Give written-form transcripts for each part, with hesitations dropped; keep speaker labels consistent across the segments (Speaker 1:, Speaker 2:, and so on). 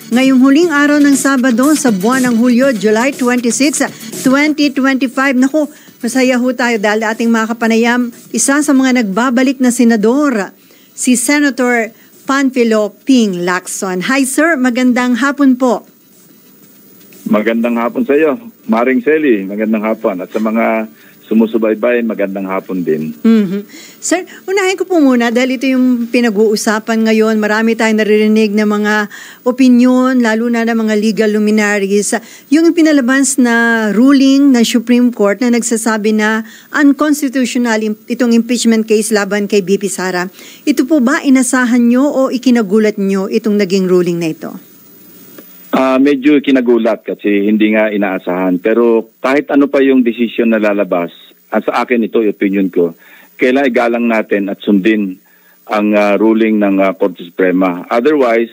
Speaker 1: ngayong huling araw ng Sabado sa buwan ng Hulyo, July 26, 2025. Naku, masaya ho tayo dahil ating mga kapanayam, isa sa mga nagbabalik na senador, si Senator Panfilo Ping Lacson. Hi sir, magandang hapon po.
Speaker 2: Magandang hapon sa iyo, Maring Selly. Magandang hapon. At sa mga sumusubaybay, magandang hapon din.
Speaker 1: Sir, unahin ko po muna dahil ito yung pinag-uusapan ngayon. Marami tayong naririnig na mga opinion, lalo na ng mga legal luminaries. Yung pinalabas na ruling ng Supreme Court na nagsasabi na unconstitutional itong impeachment case laban kay BP Sara. Ito po ba inasahan nyo o ikinagulat nyo itong naging ruling na ito?
Speaker 2: Medyo kinagulat kasi hindi nga inaasahan. Pero kahit ano pa yung desisyon na lalabas, sa akin ito, opinion ko, kailangan igalang natin at sundin ang ruling ng Korte Suprema. Otherwise,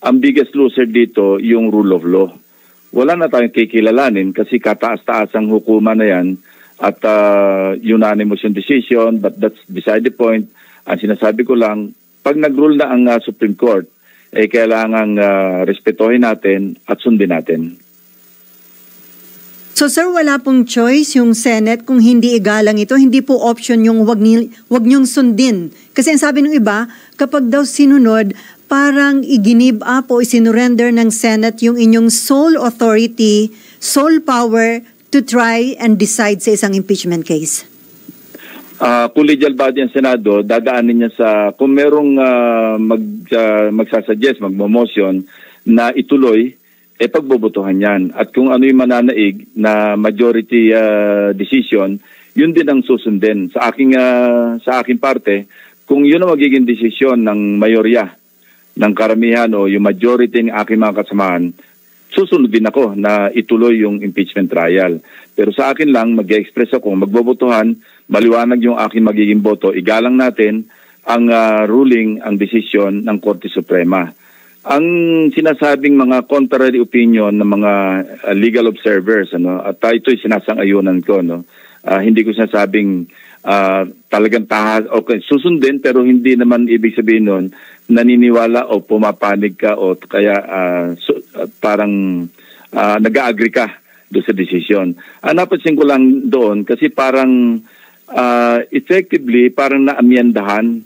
Speaker 2: ang biggest loser dito yung rule of law. Wala na tayong kikilalanin kasi kataas-taas ang hukuman na yan at unanimous yung decision, but that's beside the point. Ang sinasabi ko lang, pag nag-rule na ang Supreme Court, kailangan respetuhin natin at sundin natin.
Speaker 1: So sir, wala pong choice yung Senate kung hindi igalang ito, hindi po option yung wag niyong sundin. Kasi ang sabi ng iba, kapag daw sinunod, parang i-give up o isinurrender ng Senate yung inyong sole authority, sole power to try and decide sa isang impeachment case.
Speaker 2: Collegial body ang Senado, dadaanin niya sa, kung merong magsasuggest, magmo-motion na ituloy, pagbobotohan yan. At kung ano yung mananaig na majority decision, yun din ang susundin. Sa aking parte, kung yun ang magiging desisyon ng mayorya, ng karamihan o yung majority ng aking mga kasamahan, susunod din ako na ituloy yung impeachment trial. Pero sa akin lang, mag-express ako, magbobotohan, maliwanag yung aking magiging boto, igalang natin ang ruling, ang desisyon ng Korte Suprema. Ang sinasabing mga contrary opinion ng mga legal observers, at ito'y sinasang-ayunan ko, hindi ko sinasabing talagang okay, susundin, pero hindi naman ibig sabihin nun naniniwala o pumapanig ka o kaya parang nag-agree ka doon sa desisyon. Napansin ko lang doon kasi parang effectively parang naamyendahan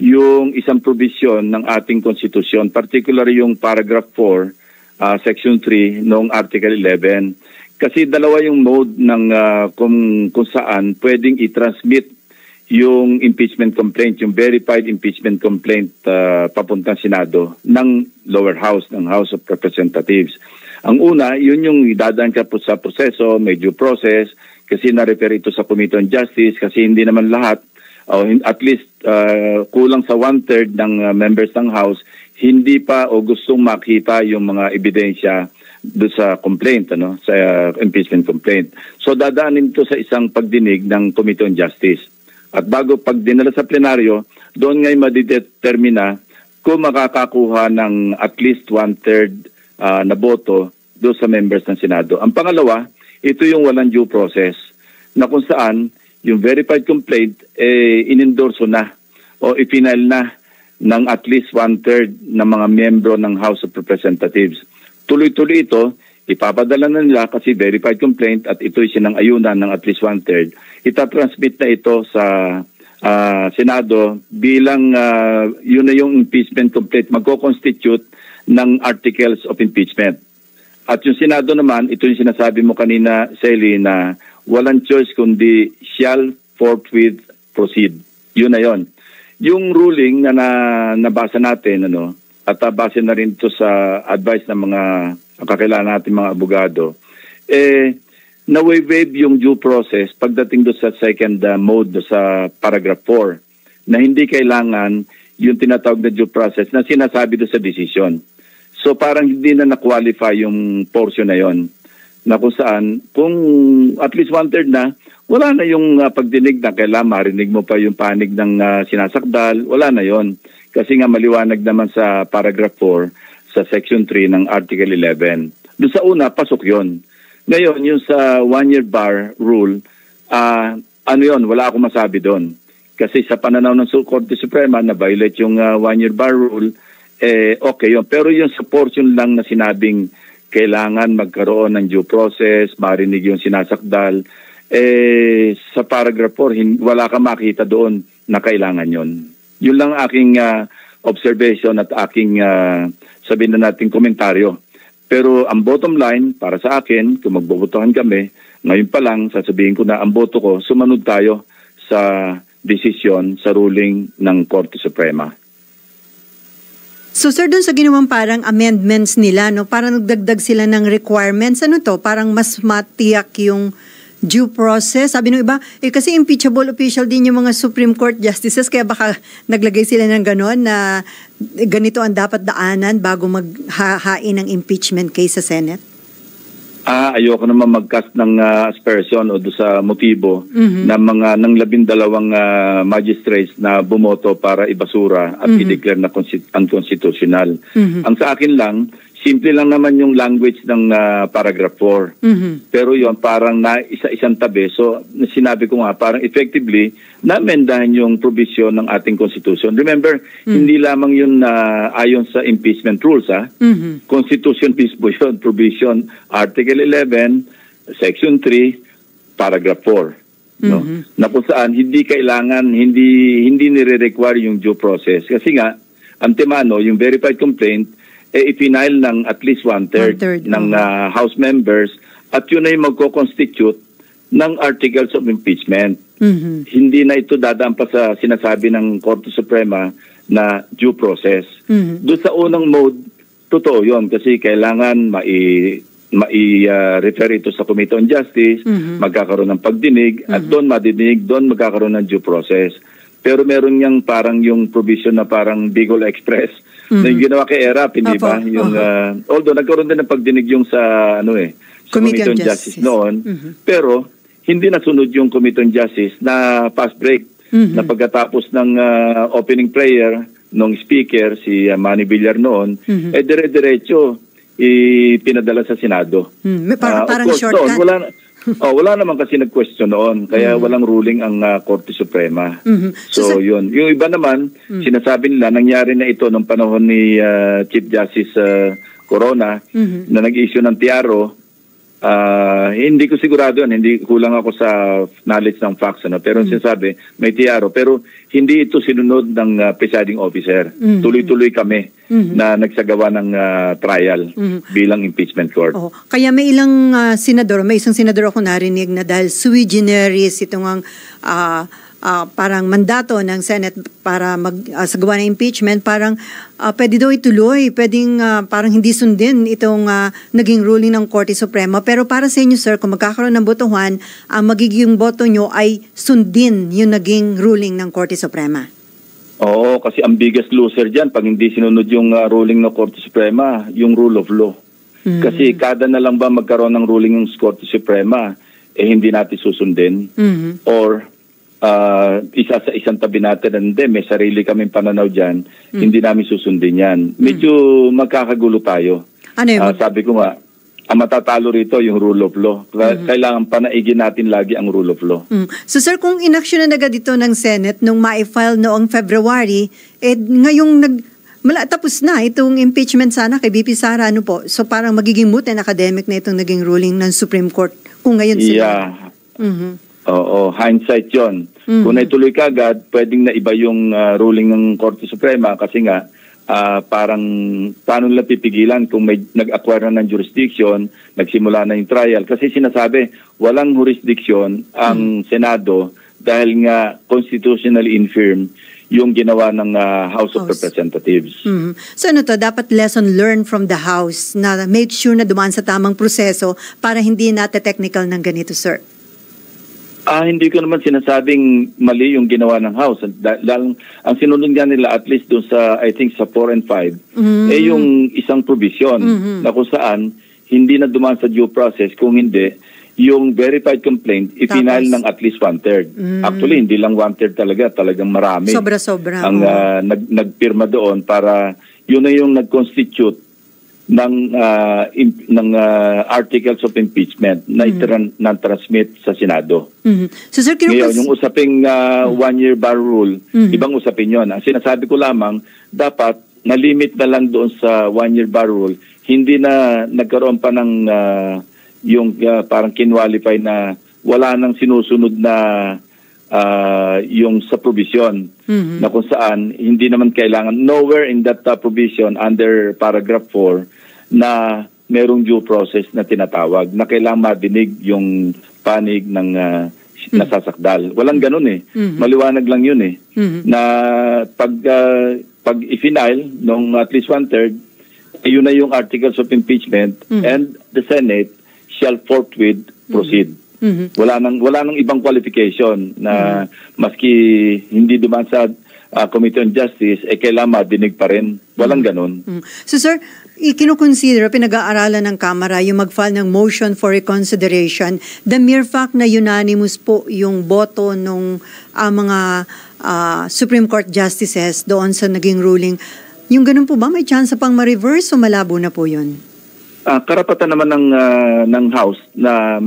Speaker 2: yung isang provision ng ating konstitusyon, particularly yung paragraph 4, section 3 noong article 11. Kasi dalawa yung mode ng kung saan pwedeng i-transmit yung impeachment complaint, yung verified impeachment complaint papuntang Senado ng lower house, ng House of Representatives. Ang una, yun yung idadaan ka po sa proseso, may due process, kasi na-refer ito sa Committee on Justice, kasi hindi naman lahat, at least kulang sa 1/3 ng members ng House, hindi pa o gustong makita yung mga ebidensya doon sa complaint, sa impeachment complaint. So dadaanin ito sa isang pagdinig ng Committee on Justice. At bago pag dinala sa plenaryo, doon ngay madidetermina kung makakakuha ng at least 1/3 na boto doon sa members ng Senado. Ang pangalawa, ito yung walang due process na kung saan yung verified complaint inendorso na o ipinal na ng at least 1/3 ng mga miyembro ng House of Representatives. Tuloy-tuloy ito, ipapadala na nila kasi verified complaint at ito'y sinang-ayunan ng at least 1/3. Itatransmit na ito sa Senado bilang yun na yung impeachment complaint, magko-constitute ng articles of impeachment. At yung Senado naman, ito yung sinasabi mo kanina, Selly, na walang choice kundi shall forthwith proceed. Yun na yun. Yung ruling na nabasa natin, at base na rin ito sa advice ng mga kakilala natin mga abogado, na-waive yung due process pagdating do sa second mode do sa paragraph 4 na hindi kailangan yung tinatawag na due process na sinasabi do sa decision. So parang hindi na na-qualify yung portion na yon na kung saan kung at least 1/3 na, wala na yung pagdinig na kailangan marinig mo pa yung panig ng sinasakdal, wala na yon. Kasi nga maliwanag naman sa paragraph 4 sa section 3 ng article 11. Doon sa una, pasok yon. Ngayon, yung sa 1-year bar rule, wala akong masabi doon. Kasi sa pananaw ng Korte Suprema na violate yung 1-year bar rule, okay yun. Pero yung sa portion lang na sinabing kailangan magkaroon ng due process, marinig yung sinasakdal, sa paragraph 4, wala ka makita doon na kailangan yun. Yun lang aking observation at aking sabihin na natin komentaryo. Pero ang bottom line, para sa akin, kung magbobotohan kami, ngayon pa lang, sasabihin ko na ang boto ko, sumunod tayo sa desisyon, sa ruling ng Korte Suprema.
Speaker 1: So sir, dun sa ginawang parang amendments nila, no, parang nagdagdag sila ng requirements, ano to, parang mas matiyak yung due process. Sabi ng iba, kasi impeachable official din yung mga Supreme Court justices, kaya baka naglagay sila ng gano'n na ganito ang dapat daanan bago maghahain ng impeachment case sa Senate?
Speaker 2: Ayoko naman mag-cast ng aspersion o do sa motibo ng 12 magistrates na bumoto para ibasura at i-declare na unconstitutional. Ang sa akin lang, simple lang naman yung language ng paragraph 4. Pero yon parang na isa-isang tabi. So sinabi ko nga, parang effectively na-amendahan yung provision ng ating Constitution. Remember, hindi lamang yun ayon sa impeachment rules. Constitution mismo yun, provision, Article 11, Section 3, Paragraph 4. No? Na kung saan hindi kailangan, hindi nire-require yung due process. Kasi nga, antemano, yung verified complaint, ipinail ng at least one-third ng House members at yun ay magko-constitute ng articles of impeachment. Hindi na ito dadaan pa sa sinasabi ng Korte Suprema na due process. Doon sa unang mode, totoo yun kasi kailangan mai-refer ito sa Committee on Justice, magkakaroon ng pagdinig at doon madidinig, doon magkakaroon ng due process. Pero meron niyang parang yung provision na parang Bicol Express na yung ginawa kay ERAP, hindi ba? Yung, although nagkaroon din ng pagdinig yung sa, Committee on Justice noon, pero hindi nasunod yung Committee on Justice na fast break na pagkatapos ng opening prayer ng speaker, si Manny Villar noon, dire-diretso pinadala sa Senado.
Speaker 1: Parang shortcut.
Speaker 2: Wala naman kasi nag-question noon, kaya walang ruling ang Korte Suprema. So yun. Yung iba naman, sinasabi nila, nangyari na ito nung panahon ni Chief Justice Corona na nag-issue ng tiaro. Hindi ko sigurado yan, hindi kulang ako sa knowledge ng facts, pero sinasabi, may tiaro. Pero hindi ito sinunod ng presiding officer. Tuloy-tuloy kami na nagsagawa ng trial bilang impeachment court.
Speaker 1: Kaya may ilang senador, may isang senador ako narinig na dahil sui generis itong parang mandato ng Senate para magsagawa ng impeachment, parang pwede daw ituloy, pwedeng parang hindi sundin itong naging ruling ng Korte Suprema. Pero para sa inyo, sir, kung magkakaroon ng botohan, ang magiging boto nyo ay sundin yung naging ruling ng Korte Suprema.
Speaker 2: Oo, kasi ang biggest loser dyan, pag hindi sinunod yung ruling ng Korte Suprema, yung rule of law. Kasi kada na lang ba magkaroon ng ruling ng Korte Suprema, hindi natin susundin. Or isa sa isang tabi natin, hindi, may sarili kaming pananaw dyan, hindi namin susundin yan. Medyo magkakagulo tayo. Sabi ko nga, ang matatalo rito yung rule of law. Kailangan panaigin natin lagi ang rule of law.
Speaker 1: So sir, kung inaksyon na agad dito ng Senate nung ma-file noong February, ngayong tapos na itong impeachment sana kay BP Sara, ano po? So parang magiging moot and academic na itong naging ruling ng Supreme Court kung ngayon sila.
Speaker 2: Oo, hindsight yon. Kung naituloy ka agad, pwedeng na iba yung ruling ng Korte Suprema kasi nga parang paano nila pipigilan kung may nag-acquire na ng jurisdiction, nagsimula na yung trial. Kasi sinasabi, walang jurisdiction ang Senado dahil nga constitutionally infirm yung ginawa ng House of Representatives. So ano to, dapat lesson learned from the House na make sure na dumaan sa tamang proseso para hindi nate-technical ng ganito, sir? Hindi ko naman sinasabing mali yung ginawa ng House. Ang sinunod nga nila at least doon sa, I think sa 4 and 5, yung isang provision na kung saan hindi na dumaan sa due process, kung hindi, yung verified complaint, ipinail ng at least one-third. Actually, hindi lang one-third talagang marami. Sobra-sobra. Ang nagpirma doon para yun na yung nag-constitute ng articles of impeachment na transmit sa Senado. So, sir, ngayon, yung usaping one-year bar rule, ibang usapin yun. Ang sinasabi ko lamang, dapat na-limit na lang doon sa 1-year bar rule, hindi na nagkaroon pa ng yung parang kinwalify na wala nang sinusunod na yung sa provision na kung saan hindi naman kailangan, nowhere in that provision under paragraph 4 na merong due process na tinatawag na kailangan madinig yung panig ng nasasakdal. Walang ganun eh. Maliwanag lang yun eh. Na pag i-final nung at least 1/3, yun na yung articles of impeachment and the Senate shall forthwith proceed. Wala nang ibang qualification na maski hindi dumaan sa Committee on Justice, kailangan madinig pa rin. Walang ganun.
Speaker 1: So sir, ikinukonsider, pinag-aaralan ng Kamara yung mag-file ng motion for reconsideration. The mere fact na unanimous po yung boto ng mga Supreme Court Justices doon sa naging ruling, yung ganun po ba may chance pang ma-reverse o malabo na po yun?
Speaker 2: Karapatan naman ng House na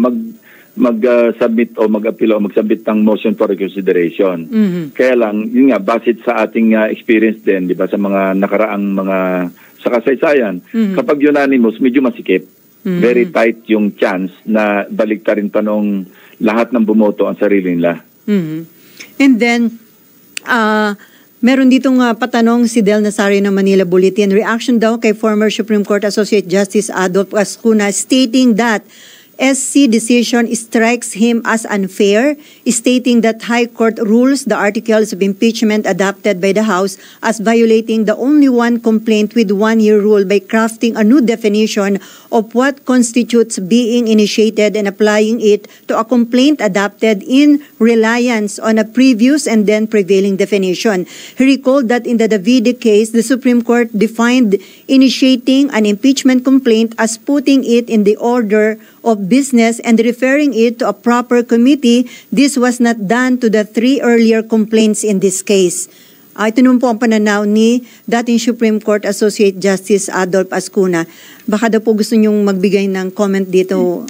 Speaker 2: mag-submit o mag-appeal o mag-submit ng motion for reconsideration. Kaya lang, yun nga, basit sa ating experience din, di ba, sa mga nakaraang mga sa kasaysayan, kapag unanimous, medyo masikip. Very tight yung chance na baliktarin pa nung lahat ng bumoto ang sarili nila.
Speaker 1: And then, meron ditong patanong si Del Nazario ng Manila Bulletin. Reaction daw kay former Supreme Court Associate Justice Adolfo Ascuna stating that SC decision strikes him as unfair, stating that High Court rules the articles of impeachment adopted by the House as violating the only one complaint with 1-year rule by crafting a new definition of what constitutes being initiated and applying it to a complaint adopted in reliance on a previous and then prevailing definition. He recalled that in the Davide case, the Supreme Court defined initiating an impeachment complaint as putting it in the order of business and referring it to a proper committee. This was not done to the 3 earlier complaints in this case. Ito naman po ang pananaw ni dating Supreme Court Associate Justice Adolfo Ascuna. Baka daw po gusto niyong magbigay ng comment dito,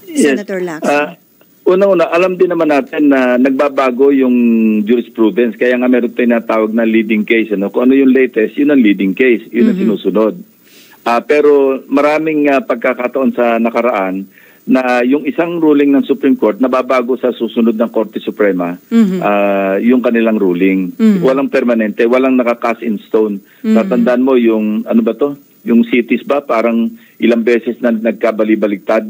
Speaker 1: Senator Lacson.
Speaker 2: Una-una, alam din naman natin na nagbabago yung jurisprudence. Kaya nga meron tayong natawag na leading case. Kung ano yung latest, yun ang leading case. Yun ang sinusunod. Pero maraming pagkakataon sa nakaraan na yung isang ruling ng Supreme Court nababago sa susunod ng Korte Suprema, yung kanilang ruling. Walang permanente, walang naka-cast in stone. Tatandaan mo yung, ano ba to? Yung cities ba, parang ilang beses na nagkabali-baliktad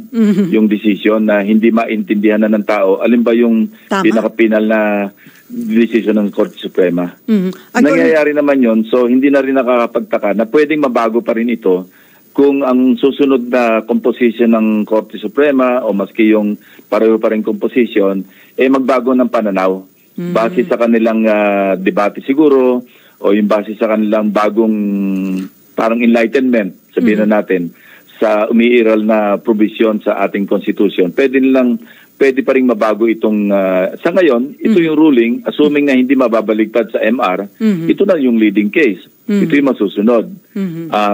Speaker 2: yung decision na hindi maintindihan na ng tao. Alin ba yung pinaka-final na decision ng Korte Suprema? Nangyayari naman yon, so hindi na rin nakakapagtaka na pwedeng mabago pa rin ito kung ang susunod na composition ng Korte Suprema o maski yung pareho pa rin composition, magbago ng pananaw. Base sa kanilang debate siguro o yung base sa kanilang bagong parang enlightenment, sabihin na natin, sa umiiral na provision sa ating Constitution. Pwede pa rin mabago itong, sa ngayon, ito yung ruling, assuming na hindi mababaligtad sa MR, ito na yung leading case. Ito yung masusunod.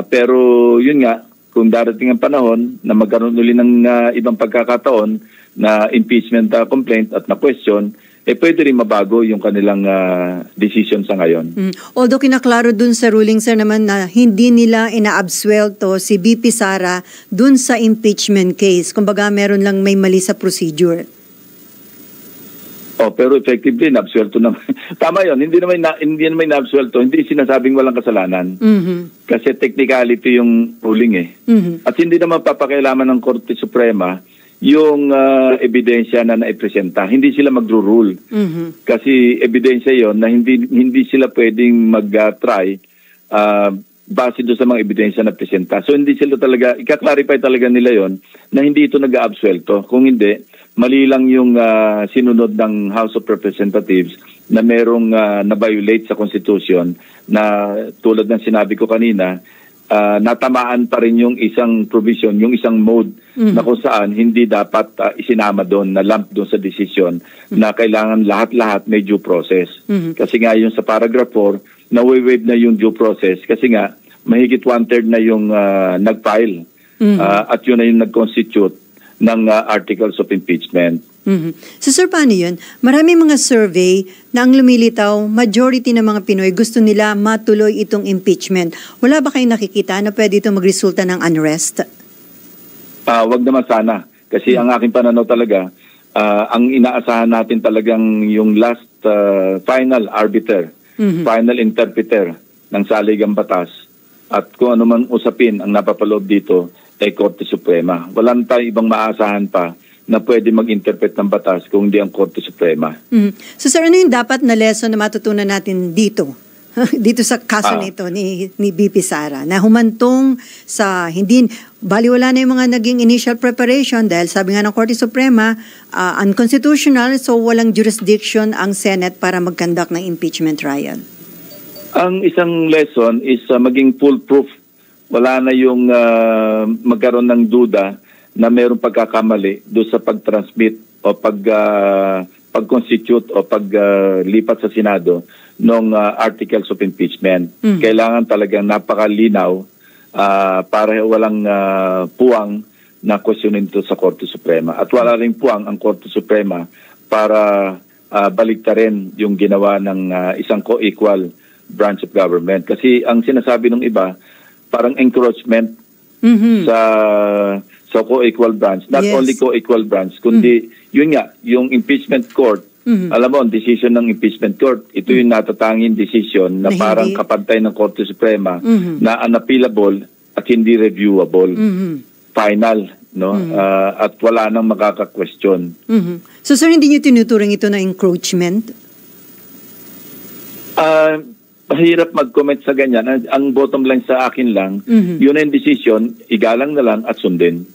Speaker 2: Pero yun nga, kung darating ang panahon na magkaroon uli ng ibang pagkakataon na impeachment complaint at na question, pwede rin mabago yung kanilang decision sa ngayon.
Speaker 1: Although kinaklaro dun sa ruling, sir, naman na hindi nila ina-absuelto si BP Sara dun sa impeachment case. Kumbaga, meron lang may mali sa procedure.
Speaker 2: Pero effectively, na-absuelto naman. Tama yun, hindi naman na-absuelto, hindi sinasabing walang kasalanan. Kasi technicality yung ruling At hindi naman papakailaman ng Korte Suprema yung ebidensya na naipresenta. Hindi sila magro-rule. Kasi ebidensya yon na hindi sila pwedeng mag-try base doon sa mga ebidensya na presenta. So hindi sila talaga, ika-clarify talaga nila yon na hindi ito nag-absuelto. Kung hindi, mali lang yung sinunod ng House of Representatives na merong na-violate sa Constitution na tulad ng sinabi ko kanina, natamaan pa rin yung isang provision, yung isang mode na kung saan hindi dapat isinama doon, na lump doon sa decision na kailangan lahat-lahat may due process. Kasi nga yung sa paragraph 4, na-waive na yung due process kasi nga mahigit 1/3 na yung nag-file at yun na yung nag-constitute ng articles of impeachment.
Speaker 1: So sir, paano yun? Marami mga survey na ang lumilitaw, majority ng mga Pinoy gusto nila matuloy itong impeachment. Wala ba kayong nakikita na pwede itong magresulta ng unrest?
Speaker 2: Wag naman sana. Kasi ang aking pananaw talaga, ang inaasahan natin talagang yung last final arbiter, final interpreter ng saligang batas at kung ano man usapin ang napapaloob dito ay Korte Suprema. Wala tayong ibang maasahan pa na pwede mag-interpret ng batas kung hindi ang Korte Suprema.
Speaker 1: So sir, ano yung dapat na lesson na matutunan natin dito? Dito sa kaso nito ni BP Sara, na humantong sa hindi, baliwala na yung mga naging initial preparation dahil sabi nga ng Korte Suprema, unconstitutional, so walang jurisdiction ang Senate para mag-conduct ng impeachment trial.
Speaker 2: Ang isang lesson is maging foolproof. Wala na yung magkaroon ng duda na mayroong pagkakamali doon sa pag-transmit o pag-constitute o paglipat sa Senado ng articles of impeachment. Kailangan talagang napakalinaw para walang puwang na questionin ito sa Korte Suprema. At wala rin puwang ang Korte Suprema para baliktarin yung ginawa ng isang co-equal branch of government. Kasi ang sinasabi ng iba, parang encroachment sa co-equal branch. Not only co-equal branch, kundi yun nga, yung impeachment court. Alam mo, ang decision ng impeachment court, ito yung natatanging decision na parang kapantay ng Korte Suprema na unappealable at hindi reviewable. Final, no? At wala nang makaka-question.
Speaker 1: So sir, hindi niyo tinuturing ito na encroachment?
Speaker 2: Mahirap mag-comment sa ganyan. Ang bottom line sa akin lang, yun ang decision, igalang na lang at sundin.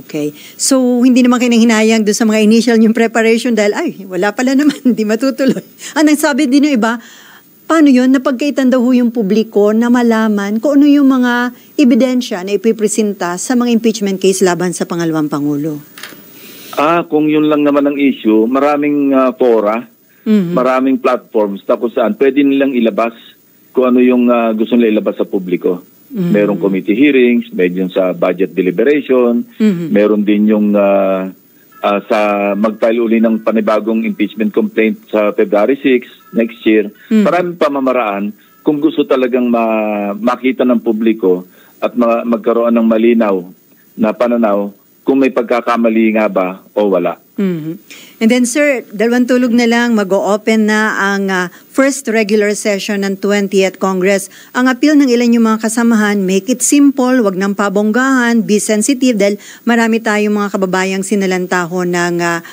Speaker 1: Okay. So, hindi naman kayo hinayang doon sa mga initial yung preparation dahil, wala pala naman, hindi matutuloy. Ang sabi din ng iba, paano yun? Napagkaitan daw yung publiko na malaman kung ano yung mga ebidensya na ipipresenta sa mga impeachment case laban sa pangalawang Pangulo.
Speaker 2: Kung yun lang naman ang issue, maraming fora, maraming platforms na kung saan pwede nilang ilabas kung ano yung gusto nila ilabas sa publiko. Merong committee hearings, medyo sa budget deliberation, meron din yung sa mag-file uli ng panibagong impeachment complaint sa February 6 next year. Maraming pamamaraan kung gusto talagang makita ng publiko at magkaroon ng malinaw na pananaw kung may pagkakamali nga ba o wala.
Speaker 1: And then sir, 2 tulog na lang, mag-o-open na ang first regular session ng 20th Congress. Ang appeal ng ilan yung mga kasamahan, make it simple, wag nang pabonggahan, be sensitive dahil marami tayong mga kababayang sinalantahon ng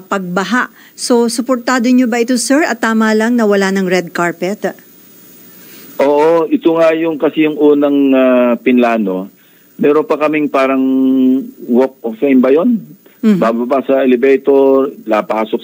Speaker 1: pagbaha. So, suportado nyo ba ito sir at tama lang na wala ng red carpet?
Speaker 2: Oo, ito nga yung kasi yung unang pinlano. Meron pa kaming parang walk of fame ba yun? Bababa sa elevator, lapasok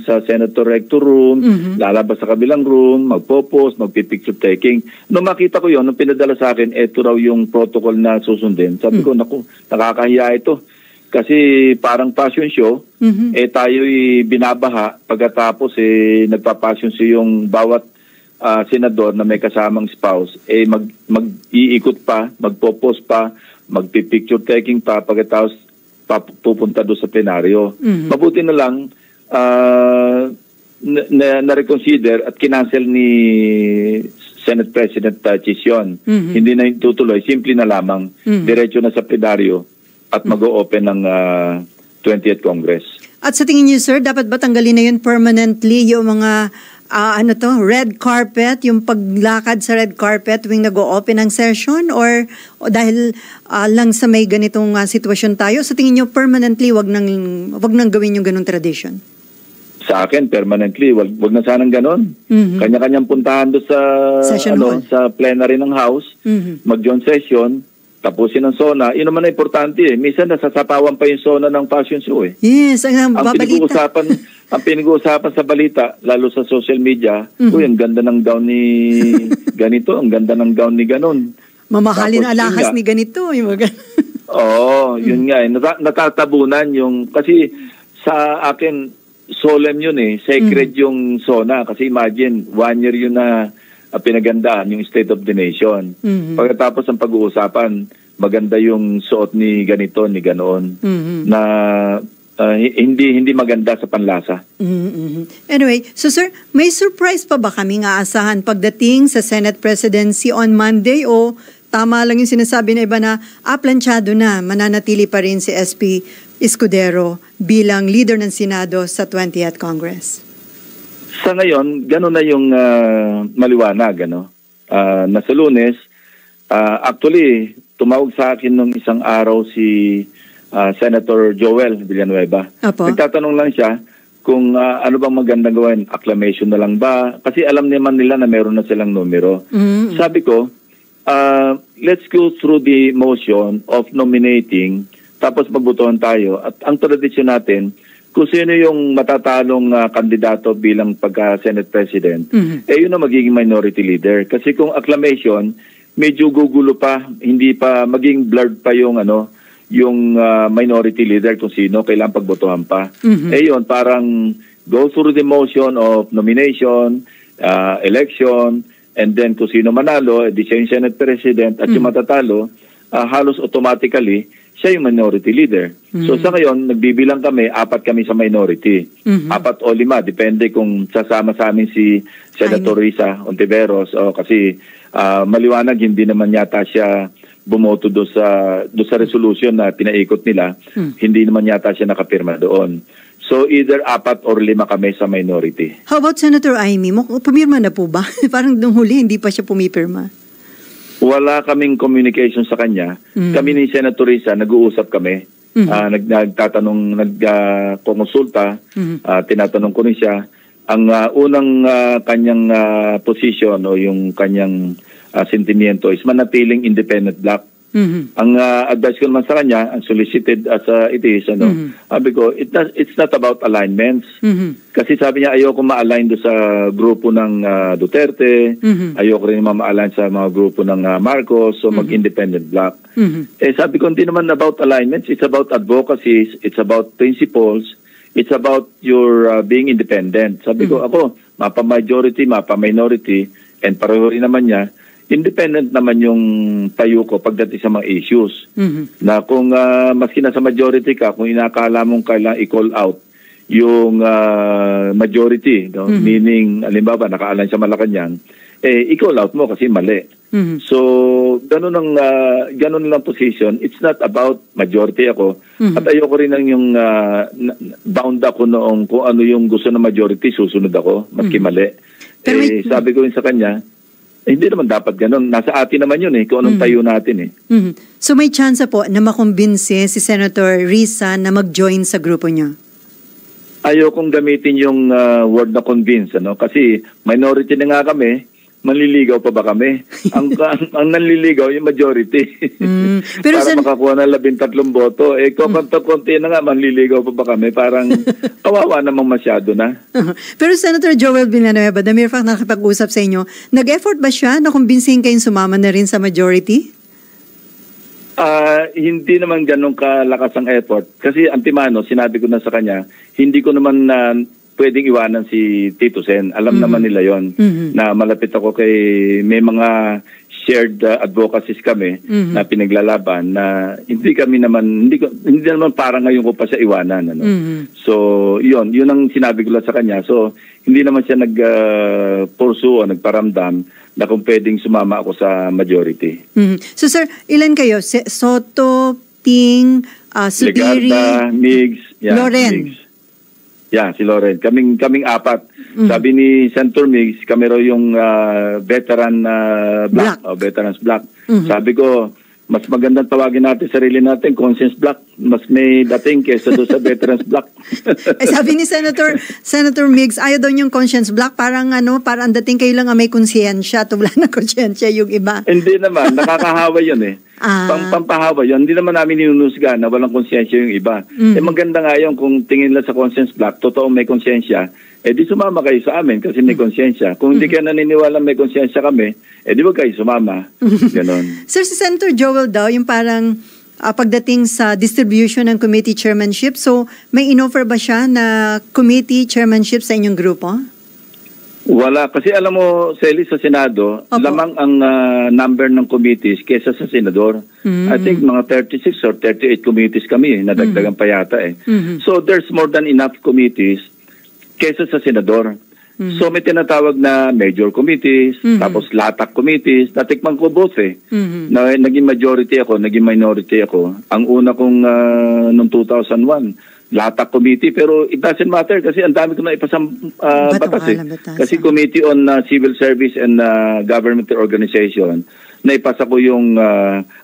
Speaker 2: sa Senator Rector room, lalabas sa kabilang room, magpo-post, magpipicture taking. Nung makita ko yon, nung pinadala sa akin, eto raw yung protocol na susundin. Sabi ko, naku, nakakahiya ito. Kasi parang passion show, tayo'y binabaha, pagkatapos nagpa-passion show yung bawat senador na may kasamang spouse, mag-iikot pa, magpo-post pa, magpipicture taking pa, pagkatapos pupunta doon sa plenaryo. Mabuti na lang na-reconsider at kinancel ni Senate President Chision. Hindi na tutuloy, simple na lamang. Diretso na sa plenaryo at mag-o-open ng 20th Congress.
Speaker 1: At sa tingin niyo sir, dapat ba tanggalin na yun permanently yung mga red carpet, yung paglakad sa red carpet tuwing nag-o-open ang session or dahil lang sa may ganitong sitwasyon tayo, sa tingin nyo permanently wag nang gawin yung ganung tradition?
Speaker 2: Sa akin, permanently, wag na sanang ganon. Kanya-kanyang puntahan doon sa plenary ng House, mag-join session, tapusin ang SONA. Yun naman na importante Minsan nasasapawan pa yung SONA ng passion show
Speaker 1: Yes, ang babalita.
Speaker 2: Ang pinag-uusapan sa balita, lalo sa social media, ang ganda ng gown ni ganito, ang ganda ng gown ni ganon.
Speaker 1: Mamahalin alahas ni ganito.
Speaker 2: Oo, yun nga natatabunan yung, kasi sa akin, solemn yun sacred yung SONA. Kasi imagine, 1 year yun na pinagandaan yung State of the Nation. Pagkatapos ang pag-uusapan, maganda yung suot ni ganito, ni ganoon, na hindi maganda sa panlasa.
Speaker 1: Anyway, so sir, may surprise pa ba kaming aasahan pagdating sa Senate presidency on Monday o tama lang yung sinasabi na iba na planchado na, mananatili pa rin si SP Escudero bilang leader ng Senado sa 20th Congress?
Speaker 2: Sa ngayon, gano'n na yung maliwanag, na sa Lunes, actually, tumawag sa akin nung isang araw si Senator Joel Villanueva.
Speaker 1: Apo.
Speaker 2: Nagtatanong lang siya kung ano bang magandang gawin, acclamation na lang ba? Kasi alam naman nila na meron na silang numero. Sabi ko, let's go through the motion of nominating, tapos magbotohan tayo. At ang tradisyon natin, kung sino yung matatalong kandidato bilang pagka-Senate President, yun ang magiging minority leader. Kasi kung acclamation, medyo gugulo pa, hindi pa, maging blurred pa yung yung minority leader kung sino, kailangan pagbotohan pa. Yun, parang go through the motion of nomination, election, and then kung sino manalo, di siya yung Senate President at yung matatalo, halos automatically, siya yung minority leader. So sa ngayon, nagbibilang kami, 4 kami sa minority. 4 o 5, depende kung sasama sa amin si Senator Risa Ontiveros. Kasi maliwanag, hindi naman yata siya bumoto do sa resolution na pinaikot nila. Hindi naman yata siya nakapirma doon. So either 4 or 5 kami sa minority.
Speaker 1: How about Senator Amy? Pumirma na po ba? Parang nung huli, hindi pa siya pumipirma.
Speaker 2: Wala kaming communication sa kanya. Kami ni Senator Risa, nag-uusap kami. Nagtatanong, nagkonsulta, tinatanong ko rin siya. Ang unang kanyang position o yung kanyang sentimiento is manatiling independent bloc. Ang advice ko naman sa kanya, unsolicited as it is, sabi ko, it's not about alignments. Kasi sabi niya, ayoko ma-align do sa grupo ng Duterte, ayoko rin ma-align sa mga grupo ng Marcos, so mag-independent bloc. Sabi ko, hindi naman about alignments, it's about advocacies, it's about principles, it's about your being independent. Sabi ko, ako, mapa-majority, mapa-minority, and pareho rin naman niya, independent naman yung tayo ko pagdating sa mga issues. Na kung maski na sa majority ka, kung inakala mong kailangan i-call out yung majority, meaning, alimbawa, nakaalan sa Malacanang, i-call out mo kasi mali. So, ganun lang position. It's not about majority ako. At ayoko rin lang yung bound ako noong kung ano yung gusto ng majority, susunod ako, maski mali. Sabi ko rin sa kanya, hindi naman dapat ganun. Nasa atin naman yun kung anong tayo natin
Speaker 1: So may chance po na makumbinsi si Senator Risa na mag-join sa grupo niyo?
Speaker 2: Ayokong gamitin yung word na convince, kasi minority na nga kami, manliligaw pa ba kami? ang nanliligaw yung majority. Pero para makakuha ng 13 boto. Konti na nga, manliligaw pa ba kami? Parang kawawa namang masyado na.
Speaker 1: Pero Senator Joel Villanueva, the mere fact na nakipag-usap sa inyo, nag-effort ba siya na kumbinsihin kayong sumama na rin sa majority?
Speaker 2: Hindi naman ganun kalakas ang effort. Kasi antimano, sinabi ko na sa kanya, hindi ko naman pwedeng iwanan si Tito Sen. Alam naman nila yon na malapit ako kay may mga shared advocacies kami na pinaglalaban na hindi naman parang ngayon ko pa siya iwanan. So, yun ang sinabi ko lang sa kanya. So, hindi naman siya nag-pursue o nagparamdam na kung pwedeng sumama ako sa majority.
Speaker 1: So, sir, ilan kayo? Soto, Ping, Subiri,
Speaker 2: Legarda, Migs,
Speaker 1: Loren.
Speaker 2: Migs. Si Loren. Kaming 4. Sabi ni Senator Migs, kami raw yung veteran block. Veterans block. Sabi ko, mas magandang tawagin natin sarili natin, conscience block. Mas may dating kesa doon sa veterans block.
Speaker 1: Sabi ni Senator Migs, ayaw daw yung conscience block. Parang parang dating kayo lang may konsyensya. Wala na konsyensya yung iba.
Speaker 2: Hindi naman. Nakakahawa yun Pampahawa yun. Hindi naman namin ninunusga na walang konsyensya yung iba. Maganda nga yun kung tingin lang sa conscience block, totoo may konsyensya, di sumama kayo sa amin kasi may konsyensya. Kung hindi kayo naniniwala may konsyensya kami, di wag kayo sumama. Ganon.
Speaker 1: Sir, si Senator Joel daw, yung parang pagdating sa distribution ng committee chairmanship, so may inoffer ba siya na committee chairmanship sa inyong grupo?
Speaker 2: Wala. Kasi alam mo, Sally, sa Senado,
Speaker 1: Opo.
Speaker 2: lamang ang number ng committees kesa sa Senador. I think mga 36 or 38 committees kami, nadagdagan pa yata eh. So there's more than enough committees kesa sa Senador. So may tinatawag na major committees, tapos latak committees, natikman ko both eh. Na, naging majority ako, naging minority ako. Ang una kong noong 2001, latak committee, pero it doesn't matter kasi ang dami ko na ipasang batas eh. Kasi Committee on Civil Service and Government Organization, naipasa ko yung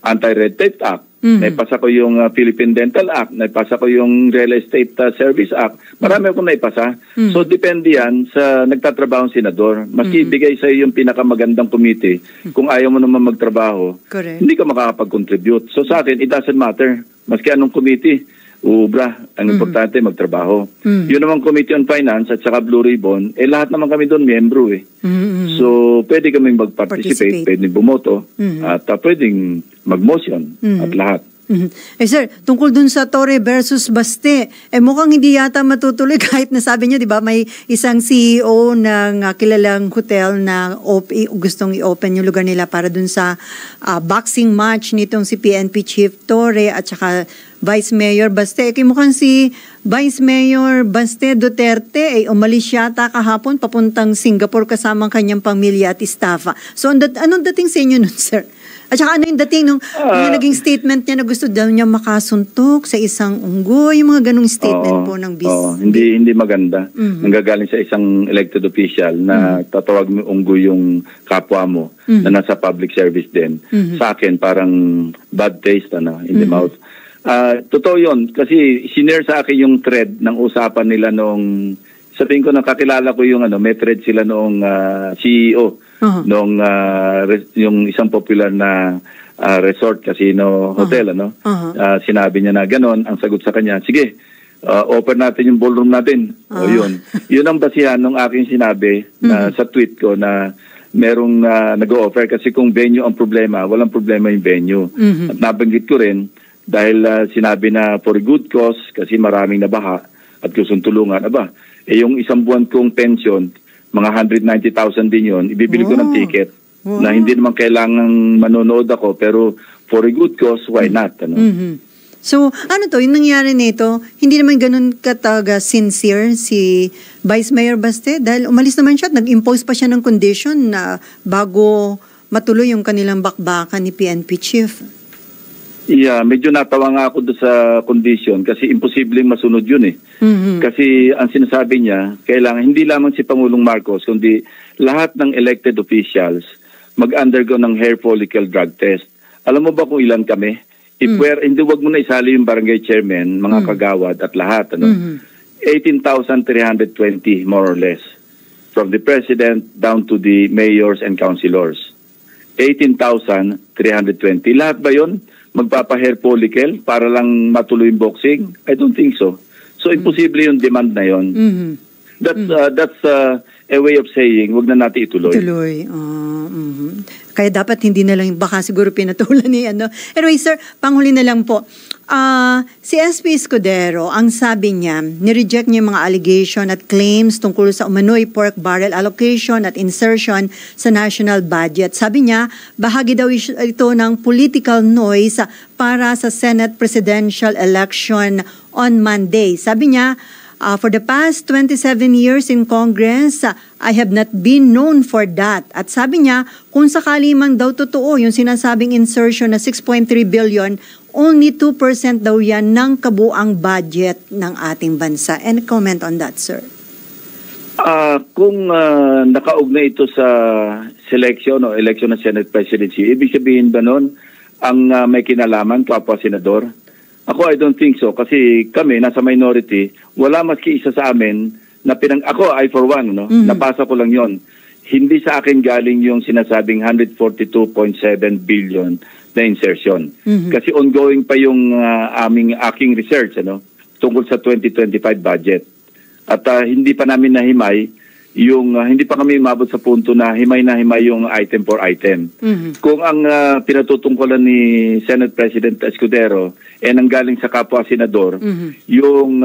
Speaker 2: Anti-Red Tape Act, naipasa ko yung Philippine Dental Act, naipasa ko yung Real Estate Service Act. Marami akong naipasa. So depende yan sa nagtatrabahong senador. Maski ibigay sa iyo yung pinakamagandang committee, kung ayaw mo naman magtrabaho, hindi ka makakapag-contribute. So sa akin, it doesn't matter. Maski anong committee, ubra, ang importante magtrabaho. Yun naman Committee on Finance at saka Blue Ribbon, lahat naman kami doon miyembro eh. So pwede kaming mag-participate, pwede bumoto, at pwedeng mag-motion at lahat.
Speaker 1: Eh sir, tungkol dun sa Torre versus Baste, mukhang hindi yata matutuloy kahit nasabi niyo, di ba, may isang CEO ng kilalang hotel na gustong i-open yung lugar nila para dun sa boxing match nitong si PNP Chief Torre at saka Vice Mayor Baste. Mukhang si Vice Mayor Baste Duterte umalis yata kahapon papuntang Singapore kasama ang kanyang pamilya at staff. So anong dating sa inyo nun, sir? At saka ano yung dating nung naging statement niya na gusto daw niya makasuntok sa isang unggoy, yung mga ganong statement po ng business.
Speaker 2: Hindi maganda. Nanggagaling sa isang elected official na tatawag mo unggoy yung kapwa mo na nasa public service din. Sa akin, parang bad taste in the mouth. Totoo yun. Kasi sinare sa akin yung thread ng usapan nila nung, sabihin ko, nakakilala ko yung may thread sila noong CEO. Nung yung isang popular na resort casino hotel sinabi niya na ganon, ang sagot sa kanya, sige, open natin yung ballroom natin. O yun ang basihan ng aking sinabi na sa tweet ko na merong nag-o-offer kasi kung venue ang problema, walang problema yung venue. At nabanggit ko rin dahil sinabi na for good cause kasi maraming nabaha at gustong tulungan. Yung isang buwan kong pension, mga 190,000 din yun, ibibili ko ng ticket na hindi naman kailangan manonood ako, pero for a good cause, why not?
Speaker 1: So, yung nangyari nito, hindi naman ganun kataga sincere si Vice Mayor Baste dahil umalis naman siya at nag-impose pa siya ng condition na bago matuloy yung kanilang bakbakan ni PNP Chief.
Speaker 2: Yeah, medyo natawa nga ako doon sa condition kasi imposibleng masunod yun eh. Kasi ang sinasabi niya, kailangan hindi lamang si Pangulong Marcos kundi lahat ng elected officials mag-undergo ng hair follicle drug test. Alam mo ba kung ilan kami? Hindi wag mo na isali yung barangay chairman, mga kagawad at lahat. 18,320 more or less. From the president down to the mayors and councilors. 18,320. Lahat ba yun? Magpapa-hair follicle para lang matuloy yung boxing? I don't think so. So, imposible yung demand na yun. That's a way of saying, wag na natin ituloy.
Speaker 1: Kaya dapat hindi na lang, baka siguro pinatulan ni Anyway, sir, panghuli na lang po. Si SP Escudero, ang sabi niya, nireject niya yung mga allegation at claims tungkol sa umano'y pork barrel allocation at insertion sa national budget. Sabi niya, bahagi daw ito ng political noise para sa Senate presidential election on Monday. Sabi niya, for the past 27 years in Congress, I have not been known for that. At sabi niya, kung sakali mang daw totoo yung sinasabing insertion na 6.3 billion, only 2% daw yan ng kabuang budget ng ating bansa. And comment on that, sir.
Speaker 2: Kung nakaugnay ito sa selection o election ng Senate presidency, ibig sabihin ba nun ang may kinalaman, kapwa senador? Ako, I don't think so. Kasi kami, nasa minority, wala maski isa sa amin na ako, I for one, napasa ko lang yon. Hindi sa akin galing yung sinasabing 142.7 billion na insertion. Kasi ongoing pa yung aking research tungkol sa 2025 budget. At hindi pa namin nahimay yung hindi pa kami umabot sa punto na himay na himay yung item for item. Kung ang pinatutungkulan ni Senate President Escudero nanggaling sa kapwa senador, yung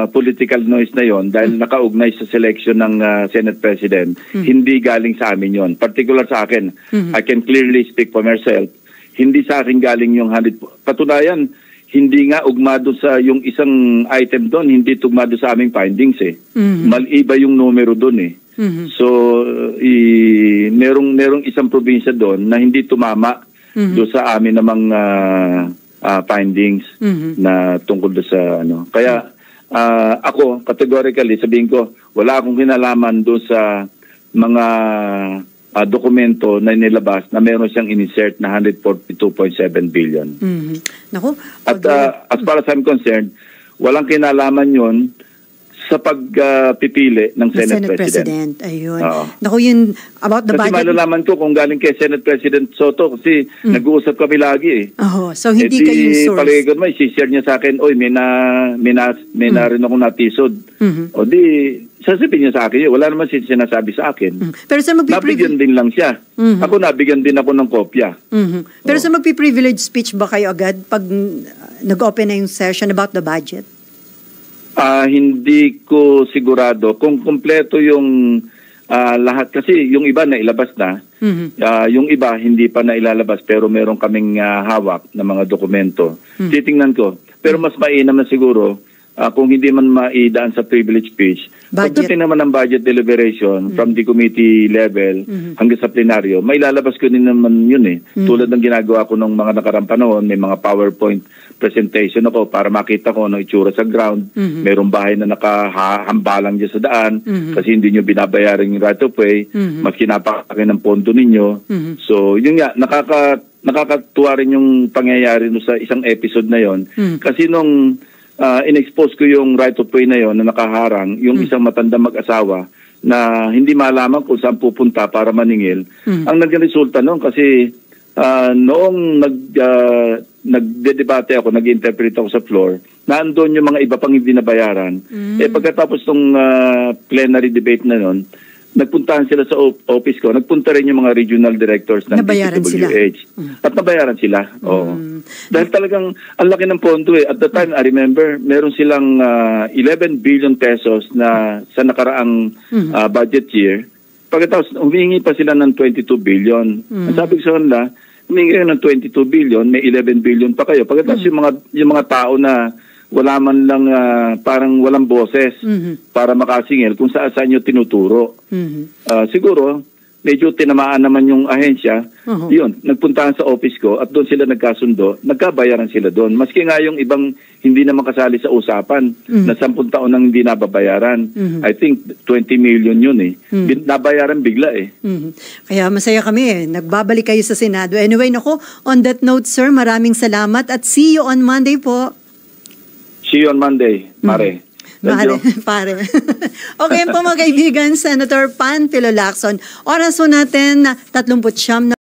Speaker 2: political noise na yon dahil nakaugnay sa selection ng Senate President, hindi galing sa amin yon. Particular sa akin, I can clearly speak for myself, hindi sa akin galing yung 100. Patunayan, hindi nga ugmado sa yung isang item doon, hindi tugmado sa aming findings eh. Maliba yung numero doon eh. So, merong isang probinsya doon na hindi tumama doon sa amin namang findings na tungkol doon sa ano. Kaya ako, categorically, sabihin ko, wala akong kinalaman doon sa mga dokumento na nilabas na meron siyang insert na 142.7 billion.
Speaker 1: Naku,
Speaker 2: at as far as I'm concerned, walang kinalaman yon sa pagpipili ng Senate President.
Speaker 1: Ayun. Naku, yun about the
Speaker 2: kasi
Speaker 1: budget.
Speaker 2: Kasi malalaman ko kung galing kay Senate President Soto kasi nag-uusap kami lagi eh.
Speaker 1: So hindi kayo yung source.
Speaker 2: Palagay ko naman, isi-share niya sa akin, oy, may na rin akong natisod. O di, sasabihin niya sa akin, wala naman sinasabi sa akin.
Speaker 1: Pero sa
Speaker 2: nabigyan din lang siya. Ako nabigyan din ako ng kopya.
Speaker 1: Pero sa magpi-privilege speech ba kayo agad pag nag-open na yung session about the budget?
Speaker 2: Hindi ko sigurado kung kompleto yung lahat. Kasi yung iba na ilabas na, yung iba hindi pa na ilalabas pero meron kaming hawak na mga dokumento. Titingnan ko. Pero mas mainam na siguro kung hindi man maidaan sa privilege speech, pagdating naman ng budget deliberation from the committee level hanggang sa plenaryo, may lalabas ko din naman yun eh. Tulad ng ginagawa ko ng mga nakarang panahon, may mga PowerPoint presentation ako para makita ko ano itsura sa ground. Merong bahay na nakahambalang dyan sa daan kasi hindi nyo binabayaran yung right of way, mas kinapakaki ng pondo ninyo. So yun nga, nakakatuwa rin yung pangyayari no sa isang episode na yon. Kasi nung in-expose ko yung right of way na yon na nakaharang, yung isang matanda mag-asawa na hindi malaman kung saan pupunta para maningil. Ang naging resulta noon kasi noong nagdedebate ako, nag-interpret ako sa floor, naandun yung mga iba pang hindi nabayaran. Pagkatapos ng plenary debate na noon, nagpuntahan sila sa office ko, nagpunta rin yung mga regional directors ng DPWH. At nabayaran sila. Dahil talagang ang laki ng pondo eh. At the time, I remember, meron silang 11 billion pesos na sa nakaraang budget year. Pagkatapos, humingi pa sila ng 22 billion. Ang sabi ko sa kanila, humingi kayo ng 22 billion, may 11 billion pa kayo. Pagkatapos yung mga tao na wala man lang parang walang boses para makasingil kung saan nyo tinuturo. Siguro, medyo tinamaan naman yung ahensya. Yun, nagpuntahan sa office ko at doon sila nagkasundo, nagkabayaran sila doon. Maski nga yung ibang hindi naman kasali sa usapan na 10 taon nang hindi nababayaran. I think 20 million yun eh. Nabayaran bigla eh.
Speaker 1: Kaya masaya kami eh. Nagbabalik kayo sa Senado. Anyway, naku, on that note, sir, maraming salamat at see you on Monday po. See you on Monday, Mare. Pare. Okay po mga kaibigan, Senator Panfilo Lacson. Oras po natin 39 na